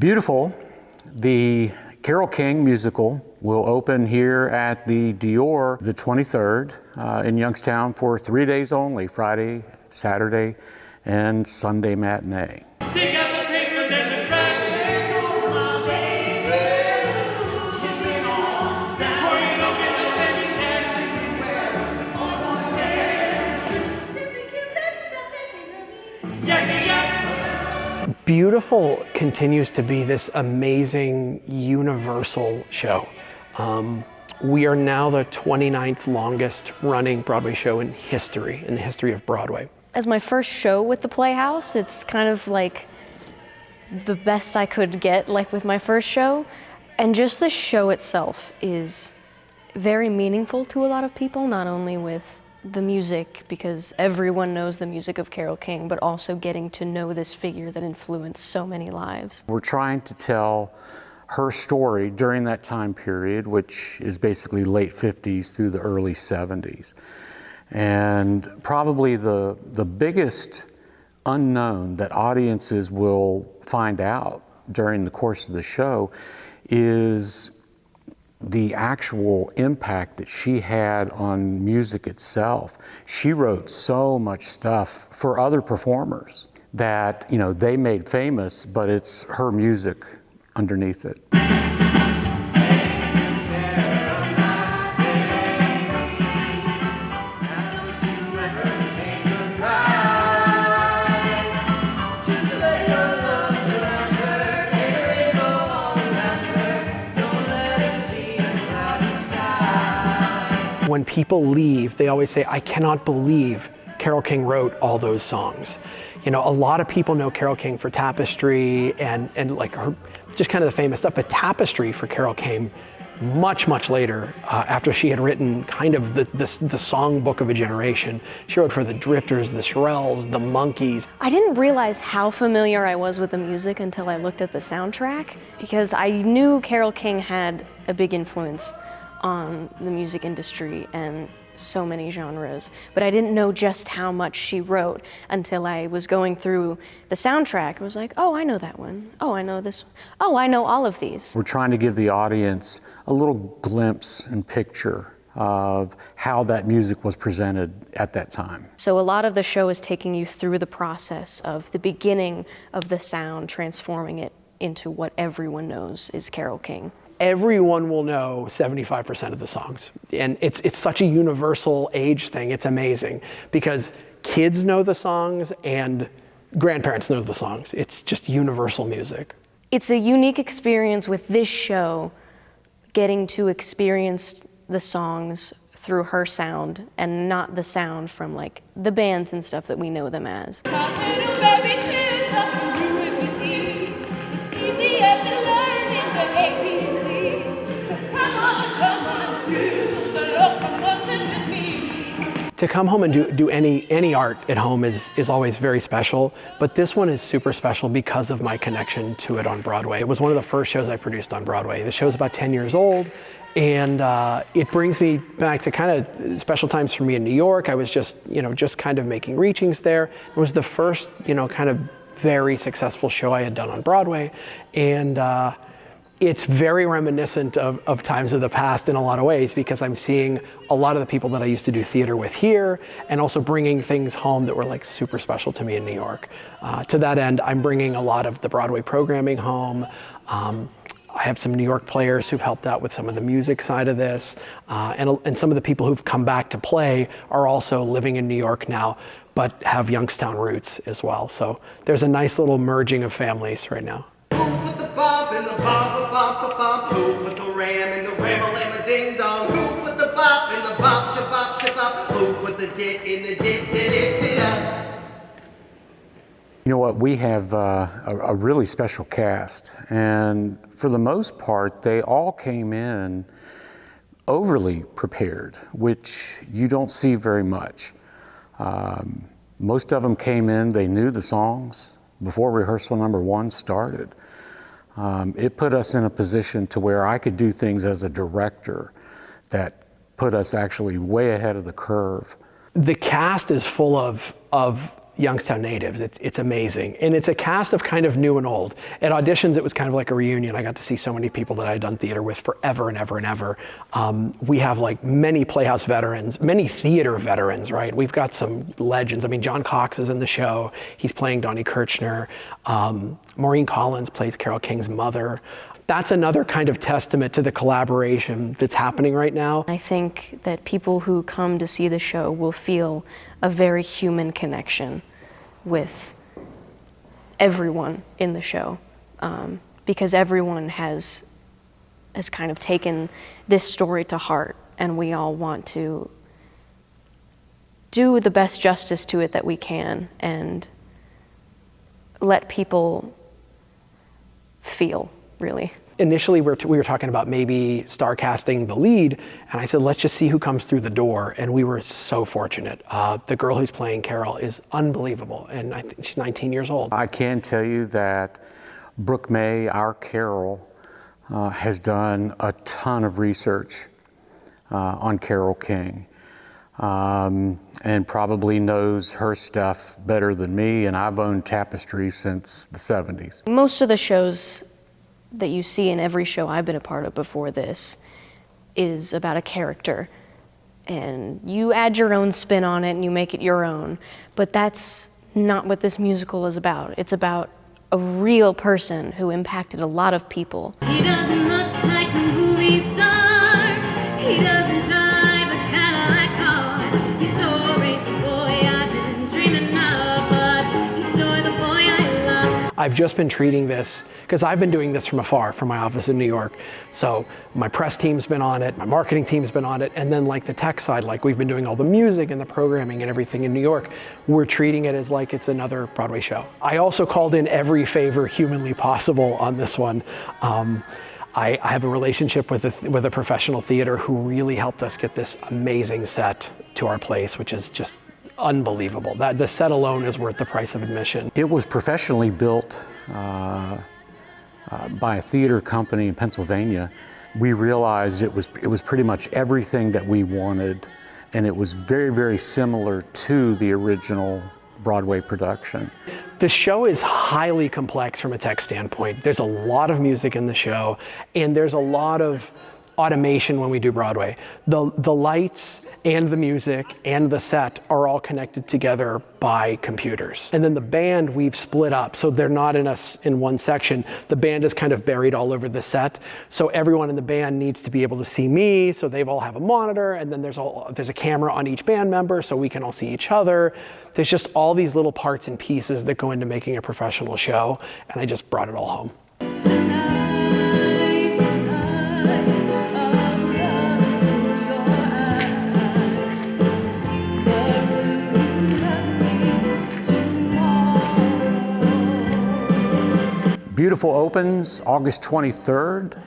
Beautiful. The Carole King Musical will open here at the DeYor the 23rd in Youngstown for 3 days only, Friday, Saturday, and Sunday matinee. Take out the papers and the trash. Or you don't get the petty cash. Yeah. Beautiful continues to be this amazing universal show. We are now the 29th longest running Broadway show in the history of Broadway. As my first show with the Playhouse, it's kind of like the best I could get, like with my first show. And just the show itself is very meaningful to a lot of people, not only with the music, because everyone knows the music of Carole King, but also getting to know this figure that influenced so many lives. We're trying to tell her story during that time period, which is basically late 50s through the early 70s. And probably the biggest unknown that audiences will find out during the course of the show is the actual impact that she had on music itself. She wrote so much stuff for other performers that, they made famous, but it's her music underneath it. When people leave, they always say, I cannot believe Carole King wrote all those songs. A lot of people know Carole King for Tapestry and like her, just kind of the famous stuff, but Tapestry for Carole came much, much later, after she had written kind of the songbook of a generation. She wrote for the Drifters, the Shirelles, the Monkees. I didn't realize how familiar I was with the music until I looked at the soundtrack, because I knew Carole King had a big influence on the music industry and so many genres, but I didn't know just how much she wrote until I was going through the soundtrack. I was like, oh, I know that one. Oh, I know this. Oh, I know all of these. We're trying to give the audience a little glimpse and picture of how that music was presented at that time. So a lot of the show is taking you through the process of the beginning of the sound, transforming it into what everyone knows is Carole King. Everyone will know 75% of the songs. And it's such a universal age thing. It's amazing because kids know the songs and grandparents know the songs. It's just universal music. It's a unique experience with this show, getting to experience the songs through her sound and not the sound from like the bands and stuff that we know them as. To come home and do any art at home is always very special, but this one is super special because of my connection to it on Broadway. It was one of the first shows I produced on Broadway. The show's about 10 years old, and it brings me back to kind of special times for me in New York. I was just kind of making reachings there. It was the first, kind of very successful show I had done on Broadway, and it's very reminiscent of times of the past in a lot of ways, because I'm seeing a lot of the people that I used to do theater with here, and also bringing things home that were like super special to me in New York. To that end, I'm bringing a lot of the Broadway programming home. I have some New York players who've helped out with some of the music side of this, and some of the people who've come back to play are also living in New York now, but have Youngstown roots as well. So there's a nice little merging of families right now. Who put the bop in the bop, the bop, the bop? Who put the ram in the ram-a-lam-a-ding-dong? Who put the bop in the bop, shabop, shabop? Who put the dit in the dit-dit-dit-dit-up? You know what, we have a really special cast, and for the most part, they all came in overly prepared, which you don't see very much. Most of them came in, they knew the songs before rehearsal number one started. It put us in a position to where I could do things as a director that put us actually way ahead of the curve. The cast is full of Youngstown natives. It's amazing. And it's a cast of kind of new and old. At auditions, it was kind of like a reunion. I got to see so many people that I had done theater with forever and ever and ever. We have like many Playhouse veterans, many theater veterans, right? We've got some legends. I mean, John Cox is in the show. He's playing Donnie Kirchner. Maureen Collins plays Carole King's mother. That's another kind of testament to the collaboration that's happening right now. I think that people who come to see the show will feel a very human connection with everyone in the show, because everyone has kind of taken this story to heart, and we all want to do the best justice to it that we can and let people feel, really. Initially, we were talking about maybe star casting the lead, and I said, let's just see who comes through the door, and we were so fortunate. The girl who's playing Carole is unbelievable, and I think she's 19 years old. I can tell you that Brooke May, our Carole, has done a ton of research on Carole King, and probably knows her stuff better than me, and I've owned Tapestry since the 70s. Most of the shows that you see in every show I've been a part of before this is about a character, and you add your own spin on it and you make it your own, but that's not what this musical is about. It's about a real person who impacted a lot of people. He doesn't look like a movie star. He doesn't drive a Cadillac car. He's sure ain't the boy I've been dreaming of, but he's sure the boy I love. I've just been treating this, because I've been doing this from afar, from my office in New York. So my press team's been on it, my marketing team's been on it, and then like the tech side, like we've been doing all the music and the programming and everything in New York. We're treating it as like it's another Broadway show. I also called in every favor humanly possible on this one. I have a relationship with a professional theater who really helped us get this amazing set to our place, which is just unbelievable. That the set alone is worth the price of admission. It was professionally built by a theater company in Pennsylvania. We realized it was pretty much everything that we wanted, and it was very, very similar to the original Broadway production. The show is highly complex from a tech standpoint. There's a lot of music in the show, and there's a lot of automation when we do Broadway. The lights and the music and the set are all connected together by computers. And then the band we've split up, so they're not in one section. The band is kind of buried all over the set. So everyone in the band needs to be able to see me, so they've all have a monitor, and then there's a camera on each band member so we can all see each other. There's just all these little parts and pieces that go into making a professional show, and I just brought it all home. Beautiful opens August 23rd.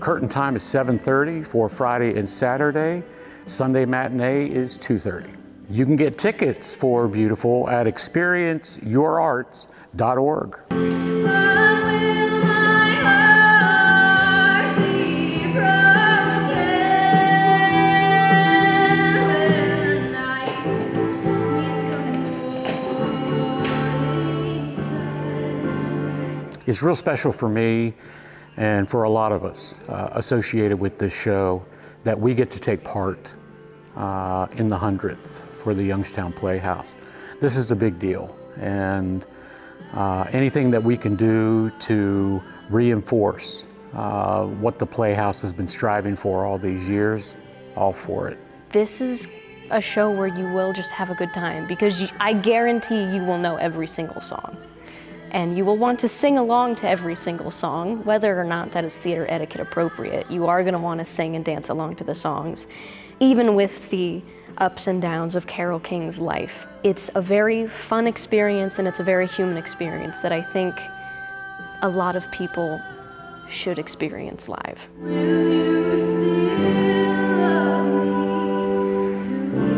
Curtain time is 7:30 for Friday and Saturday. Sunday matinee is 2:30. You can get tickets for Beautiful at experienceyourarts.org. It's real special for me and for a lot of us associated with this show that we get to take part in the 100th for the Youngstown Playhouse. This is a big deal, and anything that we can do to reinforce what the Playhouse has been striving for all these years, all for it. This is a show where you will just have a good time, because I guarantee you will know every single song. And you will want to sing along to every single song, whether or not that is theater etiquette appropriate. You are going to want to sing and dance along to the songs, even with the ups and downs of Carole King's life. It's a very fun experience, and it's a very human experience that I think a lot of people should experience live. Will you still love me tomorrow?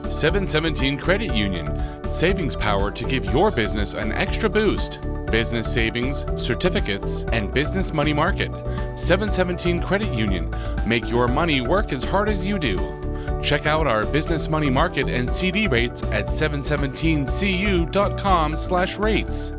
717 Credit Union. Savings power to give your business an extra boost. business savings, certificates, and business money market. 717 Credit Union. Make your money work as hard as you do. Check out our business money market and CD rates at 717cu.com/rates.